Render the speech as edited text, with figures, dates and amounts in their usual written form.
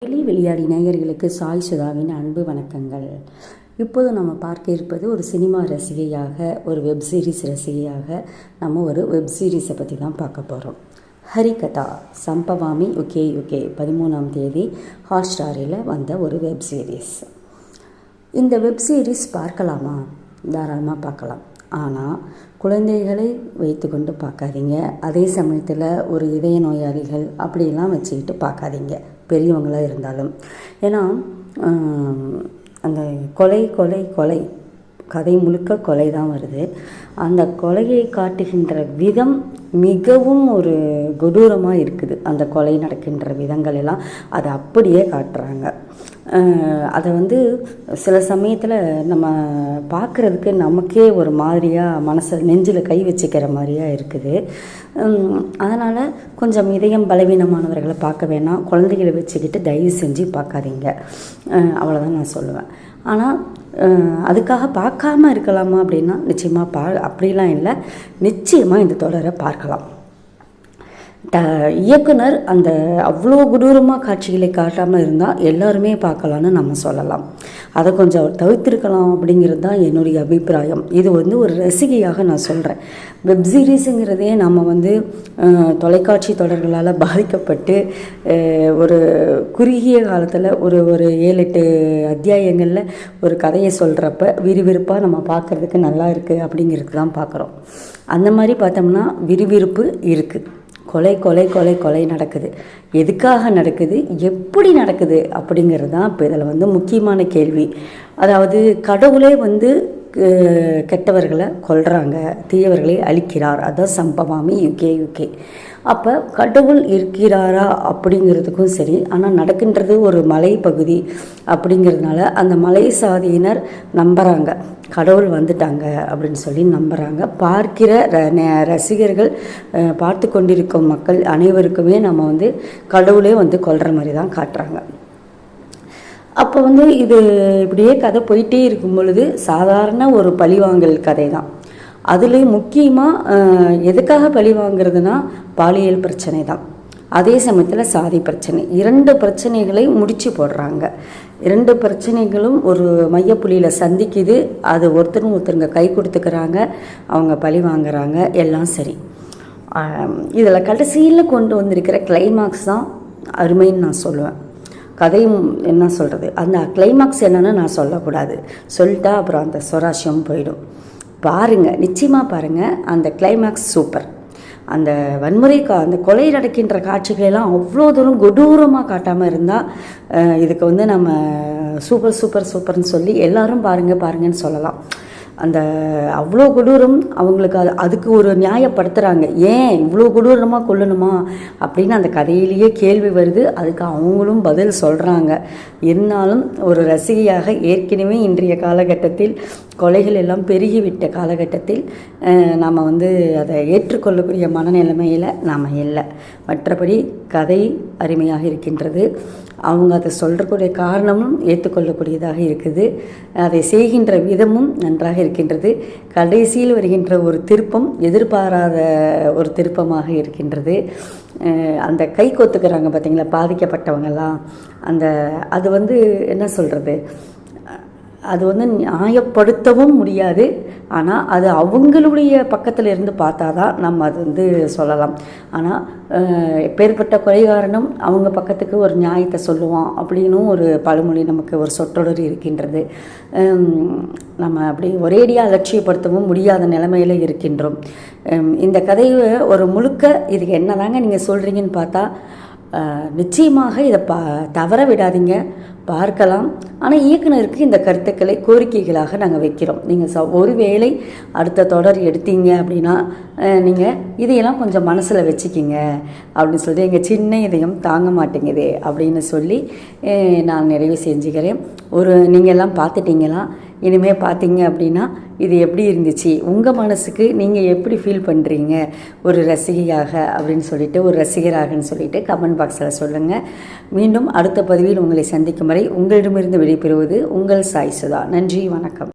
வெளியாடி நேயர்களுக்கு சாய் சுதாவின் அன்பு வணக்கங்கள். இப்போது நம்ம பார்க்க இருப்பது ஒரு சினிமா ரசிகையாக, ஒரு வெப்சீரிஸ் ரசிகையாக நம்ம ஒரு வெப்சீரிஸை பற்றி தான் பார்க்க போகிறோம். ஹரிகதா சம்பவாமி யுகே 13ஆம் தேதி ஹாட்ஸ்டாரில் வந்த ஒரு வெப்சீரிஸ். இந்த வெப்சீரிஸ் பார்க்கலாமா? தாராளமாக பார்க்கலாம். ஆனால் குழந்தைகளை வைத்து கொண்டு பார்க்காதீங்க. அதே சமயத்தில் ஒரு இதய நோயாளிகள் அப்படிலாம் வச்சுக்கிட்டு பார்க்காதீங்க, பெரியவங்களாக இருந்தாலும். ஏன்னா அந்த கொலை கொலை கொலை கதை முழுக்க கொலை தான் வருது. அந்த கொலையை காட்டுகின்ற விதம் மிகவும் ஒரு கொடூரமாக இருக்குது. அந்த கொலை நடக்கின்ற விதங்கள் எல்லாம் அதை அப்படியே காட்டுறாங்க. அதை சில சமயத்தில் நம்ம பார்க்குறதுக்கு நமக்கே ஒரு மாதிரியாக மனசில் நெஞ்சில் கை வச்சுக்கிற மாதிரியாக இருக்குது. அதனால் கொஞ்சம் இதயம் பலவீனமானவர்களை பார்க்க வேணாம், குழந்தைகளை வச்சுக்கிட்டு தயவு செஞ்சு பார்க்காதீங்க. அவ்வளோதான் நான் சொல்லுவேன். ஆனால் அதுக்காக பார்க்காம இருக்கலாமா அப்படின்னா நிச்சயமாக அப்படிலாம் இல்லை. நிச்சயமாக இந்த தொடரை பார்க்கலாம். இயக்குனர் அந்த அவ்வளோ கொடூரமாக காட்சிகளை காட்டாமல் இருந்தால் எல்லாருமே பார்க்கலான்னு நம்ம சொல்லலாம். அதை கொஞ்சம் தவிர்த்திருக்கலாம் அப்படிங்கிறது தான் என்னுடைய அபிப்பிராயம். இது ஒரு ரசிகையாக நான் சொல்கிறேன். வெப்சீரிஸுங்கிறதே நம்ம தொலைக்காட்சி தொடர்களால் பாதிக்கப்பட்டு ஒரு குறுகிய காலத்தில் ஒரு 7-8 அத்தியாயங்களில் ஒரு கதையை சொல்கிறப்ப விறுவிறுப்பாக நம்ம பார்க்குறதுக்கு நல்லா இருக்குது அப்படிங்கிறது தான் பார்க்குறோம். அந்த மாதிரி பார்த்தோம்னா விறுவிறுப்பு இருக்குது. கொலை கொலை கொலை கொலை நடக்குது. எதுக்காக நடக்குது, எப்படி நடக்குது அப்படிங்கிறது தான் இப்போ இதில் முக்கியமான கேள்வி. அதாவது கடவுளே கெட்டவர்களை கொல்றாங்க, தீயவர்களை அழிக்கிறார். அதான் சம்பவாமி யுகே. அப்போ கடவுள் இருக்கிறாரா அப்படிங்கிறதுக்கும் சரி. ஆனால் நடக்கின்றது ஒரு மலை பகுதி அப்படிங்கிறதுனால அந்த மலை சாதியினர் நம்புகிறாங்க, கடவுள் வந்துட்டாங்க அப்படின்னு சொல்லி நம்புகிறாங்க. பார்க்கிற ரசிகர்கள், பார்த்து கொண்டிருக்கும் மக்கள் அனைவருக்குமே நம்ம கடவுளே கொல்ற மாதிரி தான் காட்டுறாங்க. அப்போ இது இப்படியே கதை போயிட்டே இருக்கும் பொழுது சாதாரண ஒரு பழிவாங்கல் கதை தான். அதுலேயும் முக்கியமாக எதுக்காக பழி வாங்கிறதுனா பாலியல் பிரச்சனை தான். அதே சமயத்தில் சாதி பிரச்சனை, 2 பிரச்சனைகளை முடிச்சு போடுறாங்க. 2 பிரச்சனைகளும் ஒரு மையப்புள்ளியில் சந்திக்குது. அது ஒருத்தருங்க கை கொடுத்துக்கிறாங்க, அவங்க பழி வாங்குறாங்க, எல்லாம் சரி. இதில் கடைசியில் கொண்டு வந்திருக்கிற கிளைமாக்ஸ் தான் அருமைன்னு நான் சொல்லுவேன். கதையும் என்ன சொல்கிறது, அந்த கிளைமாக்ஸ் என்னன்னு நான் சொல்லக்கூடாது. சொல்லிட்டா அப்புறம் அந்த சுவாரஸ்யம் போயிடும். பாருங்கள், நிச்சயமாக பாருங்கள். அந்த கிளைமாக்ஸ் சூப்பர். அந்த வன்முறை அந்த கொலை நடக்கின்ற காட்சிகளெல்லாம் அவ்வளோ தூரம் கொடூரமாக காட்டாமல் இருந்தால் இதுக்கு நம்ம சூப்பர்னு சொல்லி எல்லாரும் பாருங்கன்னு சொல்லலாம். அந்த அவ்வளோ கொடூரம் அவங்களுக்கு அதுக்கு ஒரு நியாயப்படுத்துகிறாங்க. ஏன் இவ்வளோ கொடூரமாக கொல்லணுமா அப்படின்னு அந்த கதையிலேயே கேள்வி வருது. அதுக்கு அவங்களும் பதில் சொல்கிறாங்க. இருந்தாலும் ஒரு ரசிகையாக ஏற்கனவே இன்றைய காலகட்டத்தில் கொலைகள் எல்லாம் பெருகிவிட்ட காலகட்டத்தில் நாம் அதை ஏற்றுக்கொள்ளக்கூடிய மனநிலைமையில் நாம் இல்லை. மற்றபடி கதை அருமையாக இருக்கின்றது. அவங்க அதை சொல்கிறக்கூடிய காரணமும் ஏற்றுக்கொள்ளக்கூடியதாக இருக்குது. அதை செய்கின்ற விதமும் நன்றாக இருக்கின்றது. கடைசியில் வருகின்ற ஒரு திருப்பம் எதிர்பாராத ஒரு திருப்பமாக இருக்கின்றது. அந்த கை கோத்துக்கிறாங்க பார்த்தீங்களா பாதிக்கப்பட்டவங்கெல்லாம், அது என்ன சொல்கிறது, அது நியாயப்படுத்தவும் முடியாது. ஆனால் அது அவங்களுடைய பக்கத்தில் இருந்து பார்த்தா தான் நம்ம அது சொல்லலாம். ஆனால் எப்பேற்பட்ட கொலைகாரனும் அவங்க பக்கத்துக்கு ஒரு நியாயத்தை சொல்லுவான் அப்படின்னும் ஒரு பழமொழி, நமக்கு ஒரு சொற்றொடர் இருக்கின்றது. நம்ம அப்படி ஒரேடியாக அலட்சியப்படுத்தவும் முடியாத நிலைமையில் இருக்கின்றோம். இந்த கதையை ஒரு முழுக்க இதுக்கு என்ன தாங்க நீங்கள் சொல்கிறீங்கன்னு பார்த்தா நிச்சயமாக இதை தவற விடாதீங்க, பார்க்கலாம். ஆனால் இயக்குனருக்கு இந்த கருத்துக்களை கோரிக்கைகளாக நாங்கள் வைக்கிறோம். நீங்கள் ஒருவேளை அடுத்த தொடர் எடுத்தீங்க அப்படின்னா நீங்கள் இதையெல்லாம் கொஞ்சம் மனசில் வச்சுக்கிங்க அப்படின்னு சொல்லி, எங்கள் சின்ன இதயம் தாங்க மாட்டேங்குது அப்படின்னு சொல்லி நான் நிறைவு செஞ்சுக்கிறேன். நீங்கள் எல்லாம் பார்த்துட்டீங்களா? இனிமேல் பார்த்தீங்க அப்படின்னா இது எப்படி இருந்துச்சு, உங்கள் மனசுக்கு நீங்கள் எப்படி ஃபீல் பண்ணுறீங்க ஒரு ரசிகையாக அப்படின்னு சொல்லிட்டு, ஒரு ரசிகராகன்னு சொல்லிட்டு கமெண்ட் பாக்ஸில் சொல்லுங்கள். மீண்டும் அடுத்த பதிவில் உங்களை சந்திக்கும் வரை உங்களிடமிருந்து விடைபெறுவது உங்கள் சாய் சுதா. நன்றி, வணக்கம்.